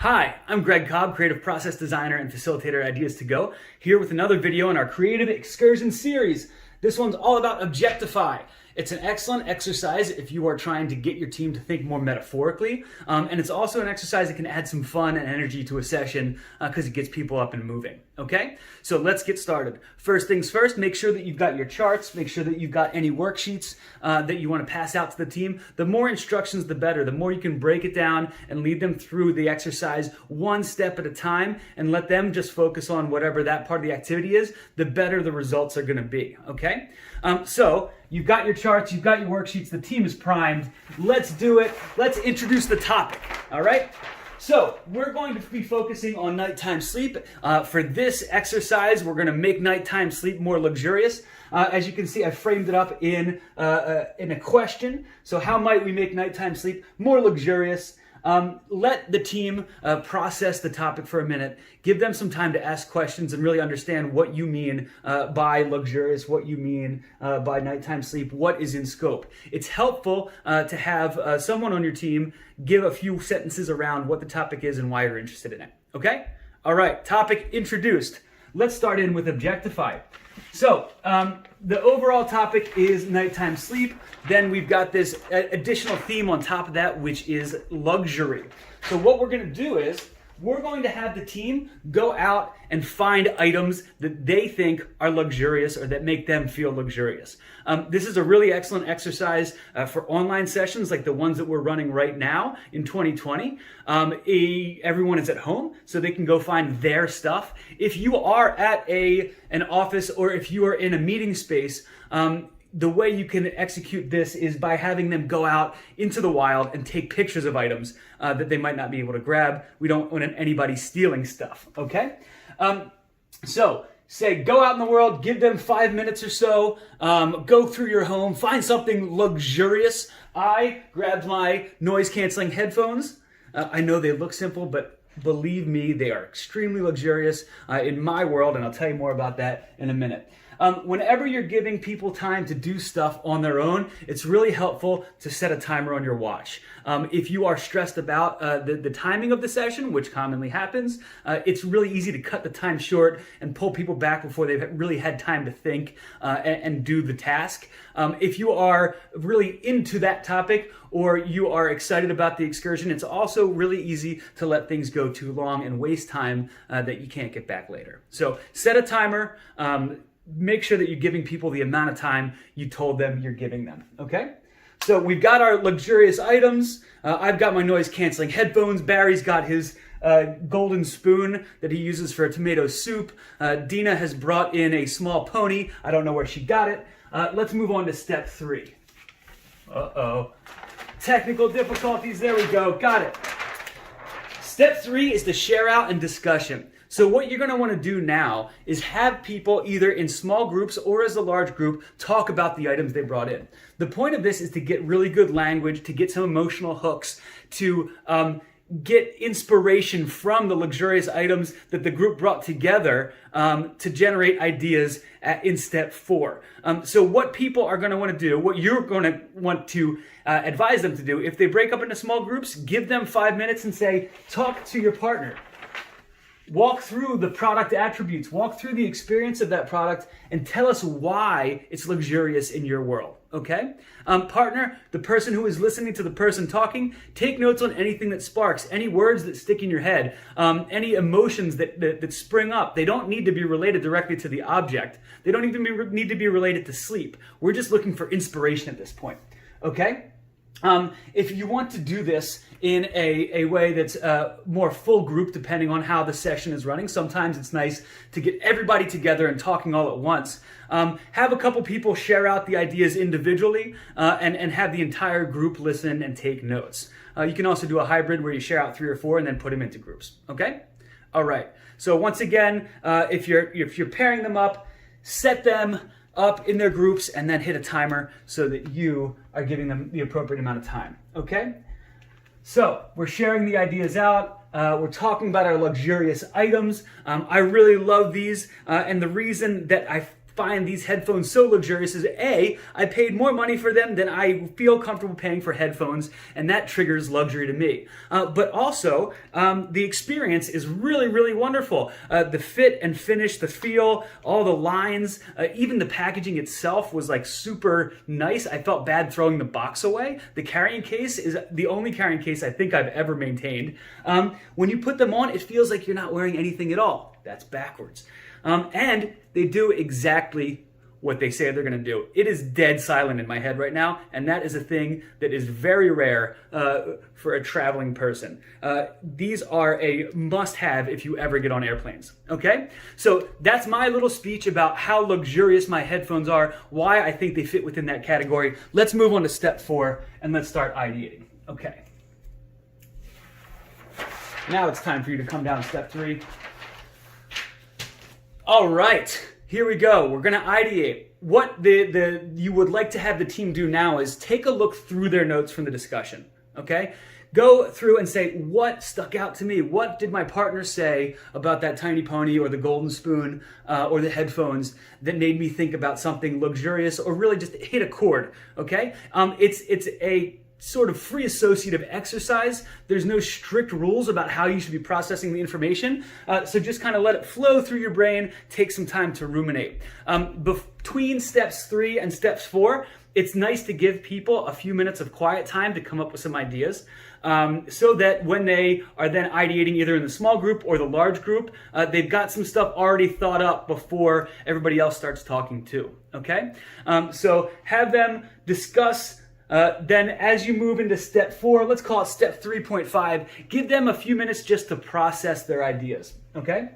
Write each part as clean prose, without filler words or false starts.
Hi, I'm Greg Cobb, creative process designer and facilitator at Ideas to Go, here with another video in our creative excursion series. This one's all about Objectify. It's an excellent exercise if you are trying to get your team to think more metaphorically, and it's also an exercise that can add some fun and energy to a session because it gets people up and moving. Okay, so let's get started. First things first, make sure that you've got your charts, make sure that you've got any worksheets that you want to pass out to the team. The more instructions, the better. The more you can break it down and lead them through the exercise one step at a time and let them just focus on whatever that part of the activity is, the better the results are going to be. Okay, so you've got your charts, you've got your worksheets, the team is primed. Let's do it. Let's introduce the topic. All right. So we're going to be focusing on nighttime sleep. For this exercise, we're going to make nighttime sleep more luxurious. As you can see, I framed it up in a question. So how might we make nighttime sleep more luxurious? Let the team process the topic for a minute. Give them some time to ask questions and really understand what you mean by luxurious, what you mean by nighttime sleep, what is in scope. It's helpful to have someone on your team give a few sentences around what the topic is and why you're interested in it. Okay? All right, topic introduced. Let's start in with Objectify. So, the overall topic is nighttime sleep. Then we've got this additional theme on top of that, which is luxury. So what we're going to do is we're going to have the team go out and find items that they think are luxurious or that make them feel luxurious. This is a really excellent exercise for online sessions like the ones that we're running right now in 2020. Everyone is at home, so they can go find their stuff. If you are at an office or if you are in a meeting space, the way you can execute this is by having them go out into the wild and take pictures of items that they might not be able to grab. We don't want anybody stealing stuff, okay? So say go out in the world, give them 5 minutes or so, go through your home, find something luxurious. I grabbed my noise-canceling headphones. I know they look simple, but believe me, they are extremely luxurious in my world, and I'll tell you more about that in a minute. Whenever you're giving people time to do stuff on their own, it's really helpful to set a timer on your watch. If you are stressed about the timing of the session, which commonly happens, it's really easy to cut the time short and pull people back before they've really had time to think and do the task. If you are really into that topic or you are excited about the excursion, it's also really easy to let things go too long and waste time that you can't get back later. So set a timer. Make sure that you're giving people the amount of time you told them you're giving them, okay? So we've got our luxurious items. I've got my noise-canceling headphones. Barry's got his golden spoon that he uses for tomato soup. Dina has brought in a small pony. I don't know where she got it. Let's move on to step 3. Uh-oh. Technical difficulties. There we go. Got it. Step 3 is the share out and discussion. So what you're going to want to do now is have people either in small groups or as a large group talk about the items they brought in. The point of this is to get really good language, to get some emotional hooks, to get inspiration from the luxurious items that the group brought together to generate ideas in step 4. So what people are going to want to do, what you're going to want to advise them to do, if they break up into small groups, give them 5 minutes and say, talk to your partner. Walk through the product attributes, walk through the experience of that product, and tell us why it's luxurious in your world, okay? Partner, the person who is listening to the person talking, take notes on anything that sparks, any words that stick in your head, any emotions that spring up. They don't need to be related directly to the object. They don't even need to be related to sleep. We're just looking for inspiration at this point, okay? If you want to do this in a way that's more full group, depending on how the session is running, sometimes it's nice to get everybody together and talking all at once. Have a couple people share out the ideas individually and have the entire group listen and take notes. You can also do a hybrid where you share out 3 or 4 and then put them into groups. Okay? All right. So once again, if you're pairing them up, set them up in their groups and then hit a timer so that you are giving them the appropriate amount of time, okay? So we're sharing the ideas out. We're talking about our luxurious items. I really love these, and the reason that I find these headphones so luxurious is A, I paid more money for them than I feel comfortable paying for headphones, and that triggers luxury to me. But also, the experience is really, really wonderful. The fit and finish, the feel, all the lines, even the packaging itself was like super nice. I felt bad throwing the box away. The carrying case is the only carrying case I think I've ever maintained. When you put them on, it feels like you're not wearing anything at all. That's backwards. And they do exactly what they say they're going to do. It is dead silent in my head right now, and that is a thing that is very rare for a traveling person. These are a must-have if you ever get on airplanes, okay? So that's my little speech about how luxurious my headphones are, why I think they fit within that category. Let's move on to step 4, and let's start ideating. Okay. Now it's time for you to come down to step 3. All right, here we go. We're going to ideate. What you would like to have the team do now is take a look through their notes from the discussion, okay? Go through and say, what stuck out to me? What did my partner say about that tiny pony or the golden spoon or the headphones that made me think about something luxurious or really just hit a chord, okay? It's a sort of free associative exercise. There's no strict rules about how you should be processing the information. So just kind of let it flow through your brain, take some time to ruminate. Between steps 3 and steps 4, it's nice to give people a few minutes of quiet time to come up with some ideas. So that when they are then ideating either in the small group or the large group, they've got some stuff already thought up before everybody else starts talking too, okay? So have them discuss. Then as you move into step 4, let's call it step 3.5, give them a few minutes just to process their ideas, okay?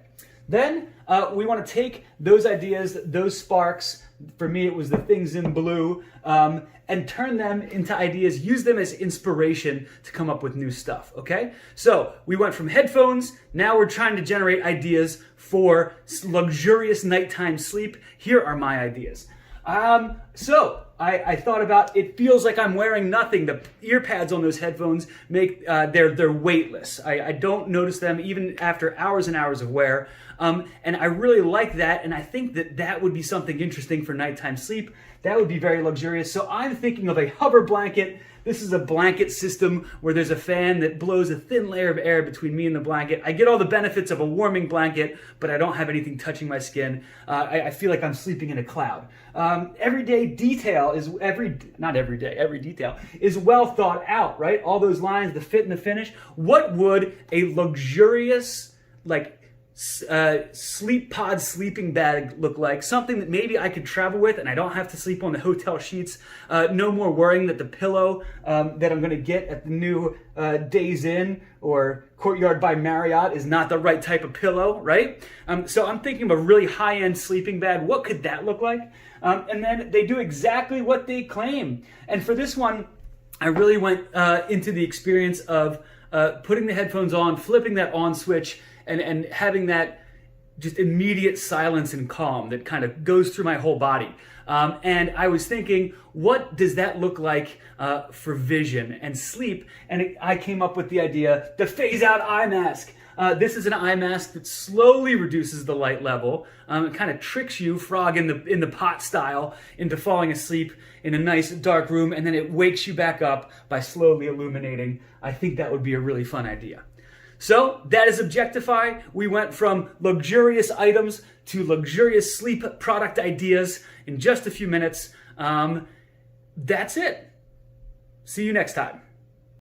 Then we want to take those ideas, those sparks, for me it was the things in blue, and turn them into ideas, use them as inspiration to come up with new stuff, okay? So we went from headphones, now we're trying to generate ideas for luxurious nighttime sleep. Here are my ideas. So I thought about, it feels like I'm wearing nothing. The ear pads on those headphones make, they're weightless. I don't notice them even after hours and hours of wear. And I really like that. And I think that would be something interesting for nighttime sleep. That would be very luxurious. So I'm thinking of a hover blanket. This is a blanket system where there's a fan that blows a thin layer of air between me and the blanket. I get all the benefits of a warming blanket, but I don't have anything touching my skin. I feel like I'm sleeping in a cloud. Every detail is well thought out, right? All those lines, the fit and the finish. What would a luxurious, sleep pod sleeping bag look like? Something that maybe I could travel with and I don't have to sleep on the hotel sheets. No more worrying that the pillow that I'm going to get at the new Days Inn or Courtyard by Marriott is not the right type of pillow, right? So I'm thinking of a really high-end sleeping bag. What could that look like? And then they do exactly what they claim. And for this one, I really went into the experience of putting the headphones on, flipping that on switch, and having that just immediate silence and calm that kind of goes through my whole body. And I was thinking, what does that look like for vision and sleep? And I came up with the idea, the phase out eye mask. This is an eye mask that slowly reduces the light level. It kind of tricks you, frog in the pot style, into falling asleep in a nice dark room, and then it wakes you back up by slowly illuminating. I think that would be a really fun idea. So that is Objectify. We went from luxurious items to luxurious sleep product ideas in just a few minutes. That's it. See you next time.